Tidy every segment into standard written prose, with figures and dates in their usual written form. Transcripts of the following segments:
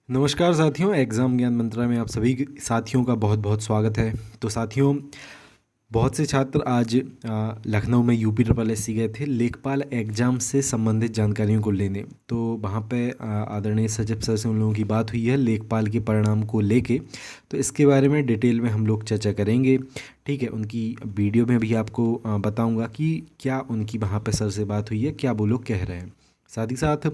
नमस्कार साथियों, एग्ज़ाम ज्ञान मंत्रा में आप सभी साथियों का बहुत बहुत स्वागत है। तो साथियों, बहुत से छात्र आज लखनऊ में यूपी ट्रिपल एस सी गए थे लेखपाल एग्ज़ाम से संबंधित जानकारियों को लेने। तो वहाँ पे आदरणीय सचिव सर से उन लोगों की बात हुई है लेखपाल के परिणाम को लेके। तो इसके बारे में डिटेल में हम लोग चर्चा करेंगे। ठीक है, उनकी वीडियो में भी आपको बताऊँगा कि क्या उनकी वहाँ पे सर से बात हुई है, क्या वो लोग कह रहे हैं। साथ ही साथ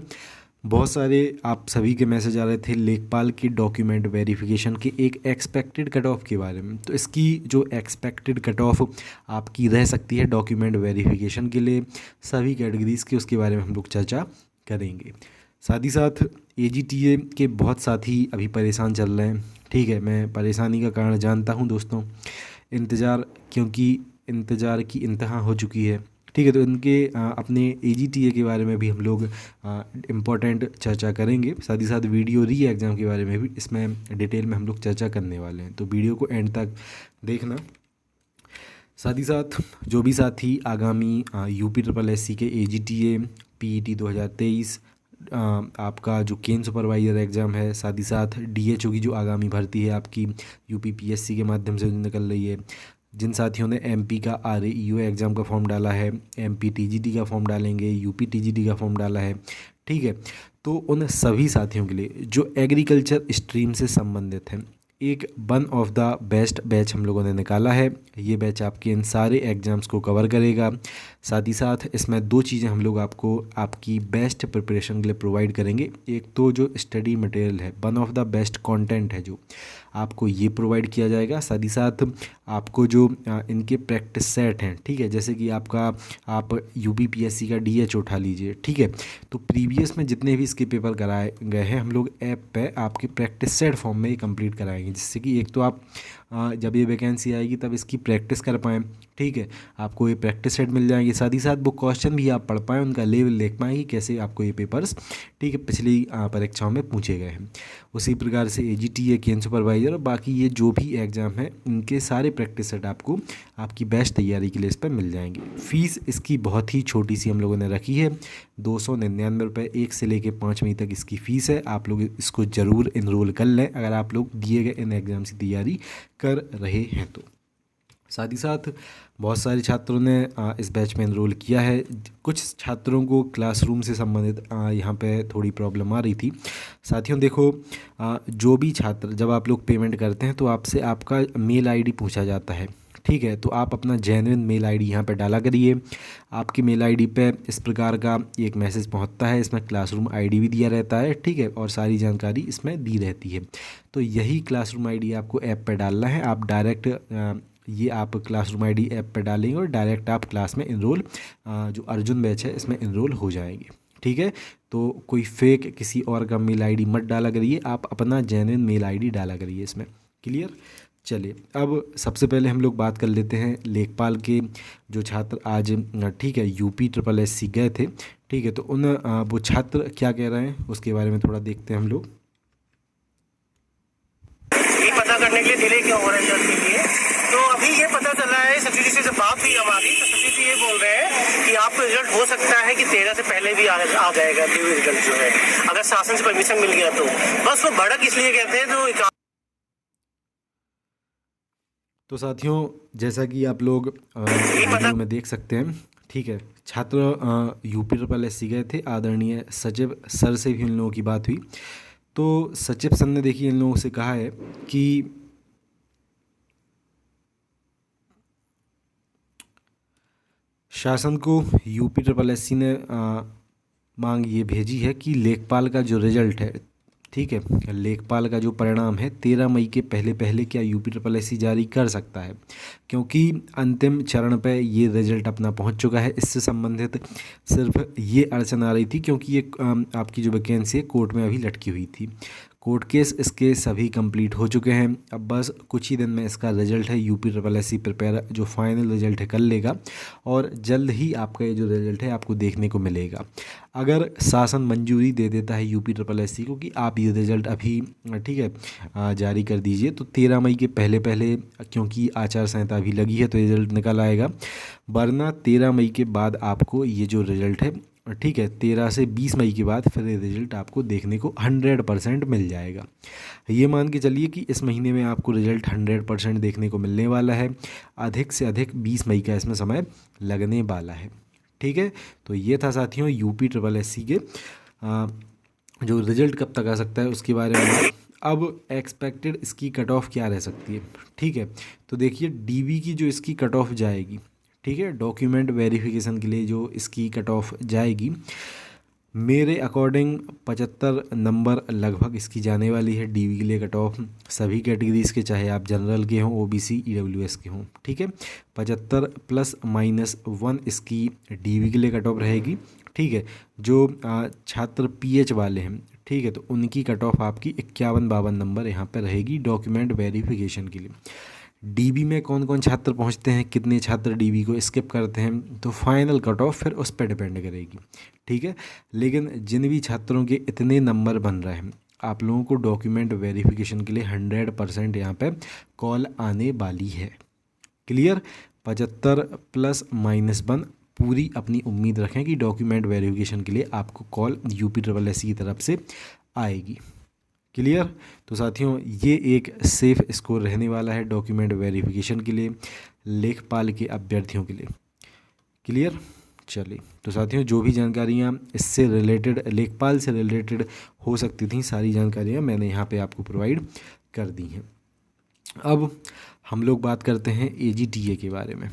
बहुत सारे आप सभी के मैसेज आ रहे थे लेखपाल की डॉक्यूमेंट वेरिफिकेशन के एक एक्सपेक्टेड कट ऑफ के बारे में। तो इसकी जो एक्सपेक्टेड कट ऑफ आपकी रह सकती है डॉक्यूमेंट वेरिफिकेशन के लिए सभी कैटेगरीज़ के, उसके बारे में हम लोग चर्चा करेंगे। साथ ही साथ एजीटीए के बहुत साथी अभी परेशान चल रहे हैं। ठीक है, मैं परेशानी का कारण जानता हूँ दोस्तों, इंतज़ार, क्योंकि इंतज़ार की इंतहा हो चुकी है। ठीक है, तो इनके अपने एजीटीए के बारे में भी हम लोग इम्पोर्टेंट चर्चा करेंगे। साथ ही साथ वीडियो री एग्ज़ाम के बारे में भी इसमें डिटेल में हम लोग चर्चा करने वाले हैं, तो वीडियो को एंड तक देखना। साथ ही साथ जो भी साथी आगामी यूपी ट्रिपल एस सी के एजीटीए पीईटी 2023 आपका जो केन सुपरवाइज़र एग्ज़ाम है, साथ ही साथ डीएचओ की जो आगामी भर्ती है आपकी यूपी पीएससी के माध्यम से जो निकल रही है, जिन साथियों ने एमपी का आरएईओ एग्ज़ाम का फॉर्म डाला है, एमपी टीजीटी का फॉर्म डालेंगे, यूपी टीजीटी का फॉर्म डाला है। ठीक है, तो उन सभी साथियों के लिए जो एग्रीकल्चर स्ट्रीम से संबंधित हैं, एक one of the best batch हम लोगों ने निकाला है। ये बैच आपके इन सारे एग्ज़ाम्स को कवर करेगा। साथ ही साथ इसमें दो चीज़ें हम लोग आपको आपकी बेस्ट प्रिपरेशन के लिए प्रोवाइड करेंगे। एक तो जो स्टडी मटेरियल है, one of the best content है जो आपको ये प्रोवाइड किया जाएगा। साथ ही साथ आपको जो इनके प्रैक्टिस सेट हैं, ठीक है, जैसे कि आपका आप यूपी पीएससी का डीएच उठा लीजिए। ठीक है, तो प्रीवियस में जितने भी इसके पेपर कराए गए हैं हम लोग ऐप पे आपके प्रैक्टिस सेट फॉर्म में ही कंप्लीट कराएंगे, जिससे कि एक तो आप जब ये वैकेंसी आएगी तब इसकी प्रैक्टिस कर पाएँ। ठीक है, आपको ये प्रैक्टिस सेट मिल जाएंगे। साथ ही साथ वो क्वेश्चन भी आप पढ़ पाएँ, उनका लेवल देख पाएँ कि कैसे आपको ये पेपर्स, ठीक है, पिछली परीक्षाओं में पूछे गए हैं। उसी प्रकार से एजीटीए केन सुपरवाइज़र और बाकी ये जो भी एग्ज़ाम है, इनके सारे प्रैक्टिस सेट आपको आपकी बेस्ट तैयारी के लिए इस पर मिल जाएंगे। फ़ीस इसकी बहुत ही छोटी सी हम लोगों ने रखी है, 299 रुपये 1 से लेकर 5वीं तक इसकी फ़ीस है। आप लोग इसको ज़रूर इनरोल कर लें अगर आप लोग दिए गए इन एग्ज़ाम्स की तैयारी कर रहे हैं तो। साथ ही साथ बहुत सारे छात्रों ने इस बैच में एनरोल किया है। कुछ छात्रों को क्लासरूम से संबंधित यहाँ पे थोड़ी प्रॉब्लम आ रही थी। साथियों देखो, जो भी छात्र, जब आप लोग पेमेंट करते हैं तो आपसे आपका मेल आईडी पूछा जाता है। ठीक है, तो आप अपना जेन्युइन मेल आईडी यहाँ पे डाला करिए। आपकी मेल आईडी पे इस प्रकार का एक मैसेज पहुँचता है, इसमें क्लासरूम आईडी भी दिया रहता है। ठीक है, और सारी जानकारी इसमें दी रहती है। तो यही क्लासरूम आईडी आपको ऐप पे डालना है। आप डायरेक्ट ये आप क्लासरूम आईडी ऐप पर डालेंगे और डायरेक्ट आप क्लास में इनरोल, जो अर्जुन बैच है इसमें इनरोल हो जाएंगे। ठीक है, तो कोई फेक किसी और का मेल आईडी मत डाला करिए, आप अपना जेन्युइन मेल आईडी डाला करिए इसमें। क्लियर? चलिए, अब सबसे पहले हम लोग बात कर लेते हैं लेखपाल के जो छात्र आज, ठीक है, यूपी ट्रिपल एस सी गए थे। ठीक है, तो उन वो छात्र क्या कह रहे हैं उसके बारे में थोड़ा देखते हैं हम लोग। ये पता करने के लिए डिले क्यों हो रहा है जल्द के लिए, तो अभी ये पता चला है सचिव जी से जब बात हुई हमारी, तो सचिव जी ये बोल रहे हैं कि आपका रिजल्ट हो सकता है कि 13 से पहले भी आ जाएगा ड्यू रिजल्ट जो है, अगर शासन से परमिशन मिल गया तो। बस वो भड़क इसलिए कहते हैं जो। तो साथियों, जैसा कि आप लोग वीडियो में देख सकते हैं, ठीक है, छात्र यूपी ट्रिपल एस सी गए थे। आदरणीय सचिव सर से भी इन लोगों की बात हुई। तो सचिव सर ने देखिए इन लोगों से कहा है कि शासन को यूपी ट्रिपल एस सी ने मांग ये भेजी है कि लेखपाल का जो रिजल्ट है, ठीक है, लेखपाल का जो परिणाम है 13 मई के पहले पहले क्या यूपी ट्रिपल एस सी जारी कर सकता है, क्योंकि अंतिम चरण पे ये रिजल्ट अपना पहुंच चुका है। इससे संबंधित सिर्फ ये अड़चन आ रही थी क्योंकि ये आपकी जो वैकेंसी है कोर्ट में अभी लटकी हुई थी। कोर्ट केस इसके सभी कंप्लीट हो चुके हैं। अब बस कुछ ही दिन में इसका रिजल्ट है, UP triple S C prepare जो फाइनल रिजल्ट है कर लेगा और जल्द ही आपका ये जो रिजल्ट है आपको देखने को मिलेगा। अगर शासन मंजूरी दे देता है यूपी ट्रिपल एस सी को कि आप ये रिजल्ट अभी, ठीक है, जारी कर दीजिए, तो 13 मई के पहले पहले, क्योंकि आचार संहिता अभी लगी है तो रिजल्ट निकल आएगा। वरना 13 मई के बाद आपको ये जो रिजल्ट है ठीक है, 13 से 20 मई के बाद फिर ये रिजल्ट आपको देखने को 100% मिल जाएगा। ये मान के चलिए कि इस महीने में आपको रिजल्ट 100% देखने को मिलने वाला है। अधिक से अधिक 20 मई का इसमें समय लगने वाला है। ठीक है, तो ये था साथियों यूपी ट्रिपल एससी के जो रिजल्ट कब तक आ सकता है उसके बारे में। अब एक्सपेक्टेड इसकी कट ऑफ क्या रह सकती है। ठीक है, तो देखिए डीबी की जो इसकी कट ऑफ जाएगी, ठीक है, डॉक्यूमेंट वेरिफिकेशन के लिए जो इसकी कट ऑफ जाएगी, मेरे अकॉर्डिंग 75 नंबर लगभग इसकी जाने वाली है डीबी के लिए कट ऑफ, सभी कैटेगरीज के, चाहे आप जनरल के हों, ओबीसी, ईडब्ल्यूएस के हों। ठीक है, 75 ± 1 इसकी डीबी के लिए कट ऑफ रहेगी। ठीक है, जो छात्र पीएच वाले हैं, ठीक है, तो उनकी कट ऑफ आपकी 51-52 नंबर यहाँ पर रहेगी डॉक्यूमेंट वेरिफिकेशन के लिए। डीबी में कौन कौन छात्र पहुँचते हैं, कितने छात्र डीबी को स्किप करते हैं, तो फाइनल कट ऑफ फिर उस पर डिपेंड करेगी। ठीक है, लेकिन जिन भी छात्रों के इतने नंबर बन रहे हैं, आप लोगों को डॉक्यूमेंट वेरिफिकेशन के लिए 100% यहाँ पे कॉल आने वाली है। क्लियर, 75 ± 1 पूरी अपनी उम्मीद रखें कि डॉक्यूमेंट वेरिफिकेशन के लिए आपको कॉल यूपी ट्रिपल एससी की तरफ से आएगी। क्लियर, तो साथियों ये एक सेफ स्कोर रहने वाला है डॉक्यूमेंट वेरिफिकेशन के लिए लेखपाल के अभ्यर्थियों के लिए। क्लियर, चलिए, तो साथियों जो भी जानकारियाँ इससे रिलेटेड, लेखपाल से रिलेटेड हो सकती थी, सारी जानकारियाँ मैंने यहाँ पे आपको प्रोवाइड कर दी हैं। अब हम लोग बात करते हैं एजीटीए के बारे में।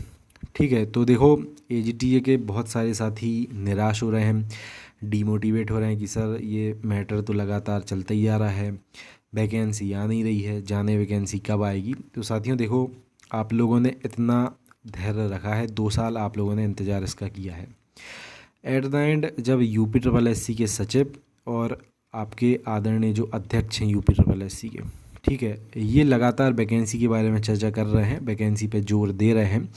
ठीक है, तो देखो एजीटीए के बहुत सारे साथी निराश हो रहे हैं, डीमोटिवेट हो रहे हैं कि सर ये मैटर तो लगातार चलता ही आ रहा है, वैकेंसी आ नहीं रही है, जाने वैकेंसी कब आएगी। तो साथियों देखो, आप लोगों ने इतना धैर्य रखा है, 2 साल आप लोगों ने इंतज़ार इसका किया है। एट द एंड जब यूपी ट्रिपल एससी के सचिव और आपके आदरणीय जो अध्यक्ष हैं यूपी ट्रिपल एससी के, ठीक है, ये लगातार वैकेंसी के बारे में चर्चा कर रहे हैं, वैकेंसी पे जोर दे रहे हैं।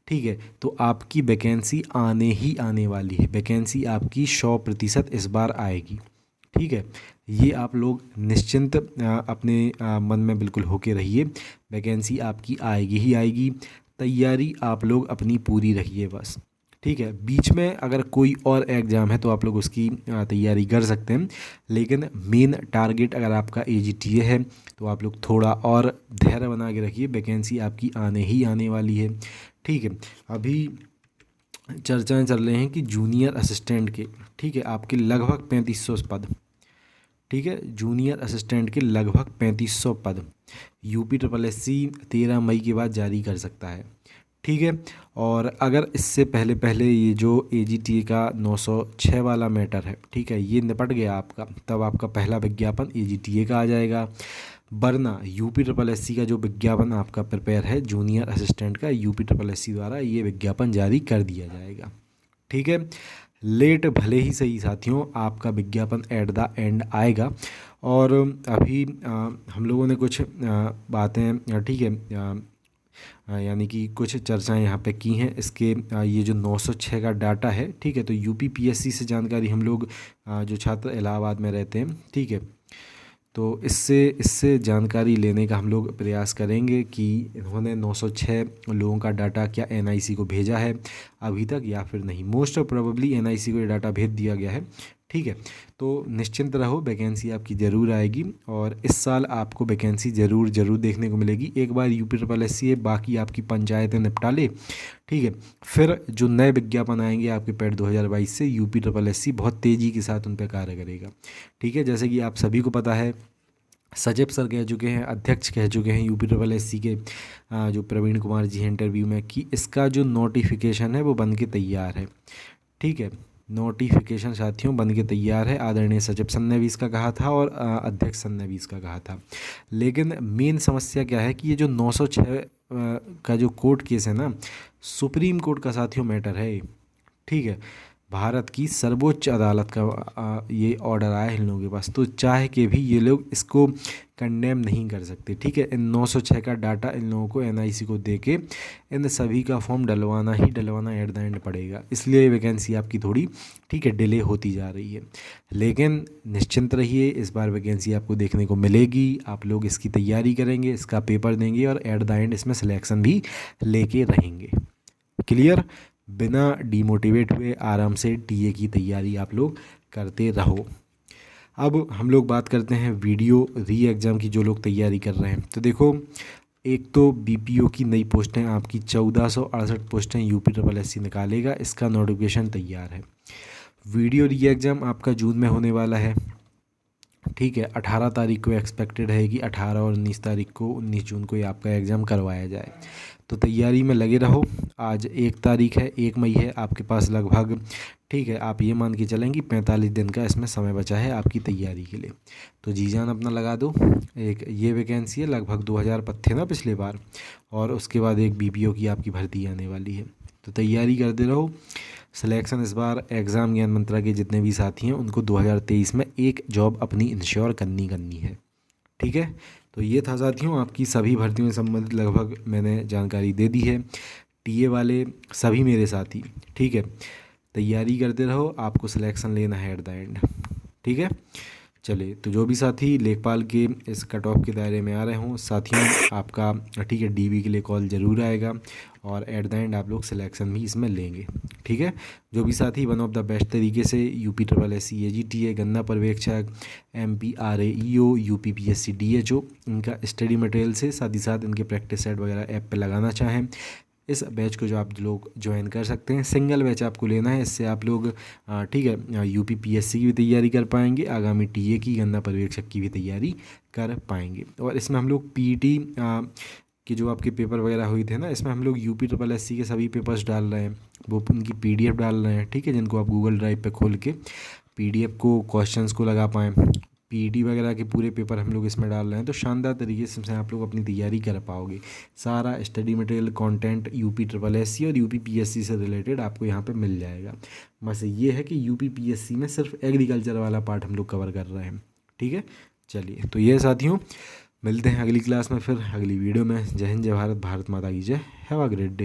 ठीक है, तो आपकी वैकेंसी आने ही आने वाली है, वैकेंसी आपकी 100% इस बार आएगी। ठीक है, ये आप लोग निश्चिंत अपने मन में बिल्कुल होके रहिए, वैकेंसी आपकी आएगी ही आएगी। तैयारी आप लोग अपनी पूरी रखिए बस। ठीक है, बीच में अगर कोई और एग्ज़ाम है तो आप लोग उसकी तैयारी कर सकते हैं, लेकिन मेन टारगेट अगर आपका एजीटीए है तो आप लोग थोड़ा और धैर्य बना के रखिए, वैकेंसी आपकी आने ही आने वाली है। ठीक है, अभी चर्चाएं चल रही हैं कि जूनियर असिस्टेंट के, ठीक है, आपके लगभग 3500 पद, ठीक है, जूनियर असिस्टेंट के लगभग 3500 पद यूपी ट्रिपल एससी 13 मई के बाद जारी कर सकता है। ठीक है, और अगर इससे पहले पहले ये जो एजीटीए का 906 वाला मैटर है, ठीक है, ये निपट गया आपका, तब आपका पहला विज्ञापन एजीटीए का आ जाएगा। वरना यूपी ट्रिपल एससी का जो विज्ञापन आपका प्रिपेयर है जूनियर असिस्टेंट का, यूपी ट्रिपल एससी द्वारा ये विज्ञापन जारी कर दिया जाएगा। ठीक है, लेट भले ही सही साथियों, आपका विज्ञापन एट द एंड आएगा। और अभी हम लोगों ने कुछ बातें, ठीक है, यानी कि कुछ चर्चाएं यहाँ पे की हैं इसके, ये जो 906 का डाटा है, ठीक है, तो यूपी पीएससी से जानकारी हम लोग जो छात्र इलाहाबाद में रहते हैं, ठीक है, तो इससे जानकारी लेने का हम लोग प्रयास करेंगे कि इन्होंने 906 लोगों का डाटा क्या एनआईसी को भेजा है अभी तक या फिर नहीं। मोस्ट प्रोबेबली एनआईसी को ये डाटा भेज दिया गया है। ठीक है, तो निश्चिंत रहो, वैकेंसी आपकी ज़रूर आएगी और इस साल आपको वैकेंसी ज़रूर देखने को मिलेगी। एक बार यूपी ट्रिपल एससी है, बाकी आपकी पंचायतें निपटा ले, ठीक है, फिर जो नए विज्ञापन आएंगे आपके पैड 2022 से, यूपी ट्रिपल एससी बहुत तेज़ी के साथ उन पर कार्य करेगा। ठीक है, जैसे कि आप सभी को पता है, सचिव सर कह चुके हैं, अध्यक्ष कह चुके हैं यूपी ट्रिपल एससी के जो प्रवीण कुमार जी हैं इंटरव्यू में, कि इसका जो नोटिफिकेशन है वो बन के तैयार है। ठीक है, नोटिफिकेशन साथियों बन के तैयार है, आदरणीय सचिव सर ने भी इसका कहा था और अध्यक्ष सर ने भी इसका कहा था। लेकिन मेन समस्या क्या है कि ये जो 906 का जो कोर्ट केस है ना, सुप्रीम कोर्ट का साथियों मैटर है। ठीक है, भारत की सर्वोच्च अदालत का ये ऑर्डर आया है इन लोगों के पास, तो चाह के भी ये लोग इसको कंडेम नहीं कर सकते। ठीक है, इन 906 का डाटा इन लोगों को एनआईसी को दे के इन सभी का फॉर्म डलवाना ही डलवाना एट द एंड पड़ेगा, इसलिए वैकेंसी आपकी थोड़ी, ठीक है, डिले होती जा रही है। लेकिन निश्चिंत रहिए, इस बार वैकेंसी आपको देखने को मिलेगी, आप लोग इसकी तैयारी करेंगे, इसका पेपर देंगे और एट द एंड इसमें सिलेक्शन भी लेके रहेंगे। क्लियर, बिना डीमोटिवेट हुए आराम से टीए की तैयारी आप लोग करते रहो। अब हम लोग बात करते हैं वीडियो री एग्ज़ाम की, जो लोग तैयारी कर रहे हैं। तो देखो, एक तो बीपीओ की नई पोस्टें आपकी 1468 पोस्टें UPSSC निकालेगा, इसका नोटिफिकेशन तैयार है। वीडियो री एग्ज़ाम आपका जून में होने वाला है, ठीक है। 18 तारीख को एक्सपेक्टेड है कि 18 और 19 तारीख को, 19 जून को ये आपका एग्ज़ाम करवाया जाए। तो तैयारी में लगे रहो। आज 1 तारीख है, 1 मई है, आपके पास लगभग, ठीक है, आप ये मान के चलें कि 45 दिन का इसमें समय बचा है आपकी तैयारी के लिए। तो जी जान अपना लगा दो। एक ये वैकेंसी है, लगभग 2000 पद थे ना पिछले बार, और उसके बाद एक बीपीओ की आपकी भर्ती आने वाली है। तो तैयारी करते रहो। सिलेक्शन इस बार एग्ज़ाम ज्ञान मंत्रा के जितने भी साथी हैं उनको 2023 में एक जॉब अपनी इंश्योर करनी है, ठीक है। तो ये था साथियों आपकी सभी भर्तियों से संबंधित लगभग मैंने जानकारी दे दी है। टीए वाले सभी मेरे साथी, ठीक है, तैयारी करते रहो, आपको सिलेक्शन लेना है एट द एंड, ठीक है। चलिए, तो जो भी साथी लेखपाल के इस कट ऑफ के दायरे में आ रहे हों साथियों, आपका, ठीक है, डीबी के लिए कॉल ज़रूर आएगा, और एट द एंड आप लोग सिलेक्शन भी इसमें लेंगे, ठीक है। जो भी साथी वन ऑफ द बेस्ट तरीके से UPSSC AGTA, गन्ना पर्यवेक्षक, MPRAEO, UPPSC DHO, इनका स्टडी मटेरियल से साथ ही साथ इनके प्रैक्टिस सेट वगैरह ऐप पे लगाना चाहें, इस बैच को जो आप लोग ज्वाइन कर सकते हैं। सिंगल बैच आपको लेना है, इससे आप लोग, ठीक है, UPPSC की भी तैयारी कर पाएंगे, आगामी टीए की, गन्ना पर्यवेक्षक की भी तैयारी कर पाएंगे। और इसमें हम लोग PET के जो आपके पेपर वगैरह हुए थे ना, इसमें हम लोग UPSSC के सभी पेपर्स डाल रहे हैं, वो उनकी PDF डाल रहे हैं, ठीक है, जिनको आप गूगल ड्राइव पे खोल के PDF को, क्वेश्चंस को लगा पाएँ। PET वगैरह के पूरे पेपर हम लोग इसमें डाल रहे हैं, तो शानदार तरीके से आप लोग अपनी तैयारी कर पाओगे। सारा स्टडी मटेरियल, कंटेंट UPSSC और UPPSC से रिलेटेड आपको यहाँ पे मिल जाएगा। बस ये है कि UPPSC में सिर्फ एग्रीकल्चर वाला पार्ट हम लोग कवर कर रहे हैं, ठीक है। चलिए, तो ये साथियों, मिलते हैं अगली क्लास में, फिर अगली वीडियो में। जय हिंद, जय भारत, भारत माता की जय। Have a great day.